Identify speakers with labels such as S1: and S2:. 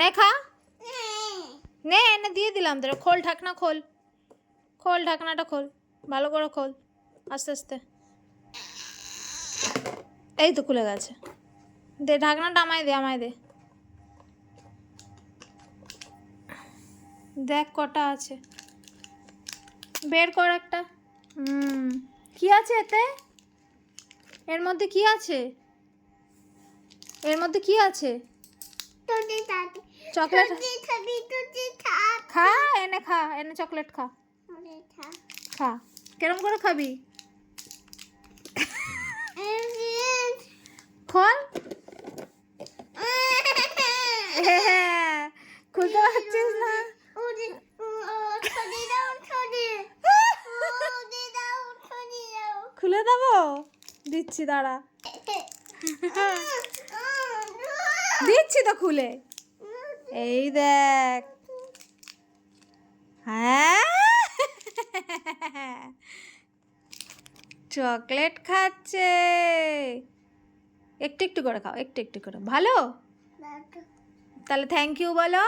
S1: নে খা, নে এনে দিয়ে দিলাম তোরা। খোল ঢাকনা, খোল খোল ঢাকনাটা খোল, ভালো করে খোল, আস্তে আস্তে। এই তো খুলে গেছে। দে ঢাকনাটা আমায় দে, আমায় দে। দেখ কটা আছে, বের কর একটা। কি আছে এতে? এর মধ্যে কি আছে? এর মধ্যে কি আছে? চকলেট খা, এনে খা, এনে চকলেট খা, খা। কেরম করে খাবি? খোল। খুলতে পারছিস না? খুলে দেবো, দিচ্ছি দাঁড়া। দিচ্ছি তো খুলে, এই দেখ। হ্যাঁ, চকলেট খাচ্ছে। একটু একটু করে খাও, একটু একটু করে। ভালো, তাহলে থ্যাংক ইউ বলো।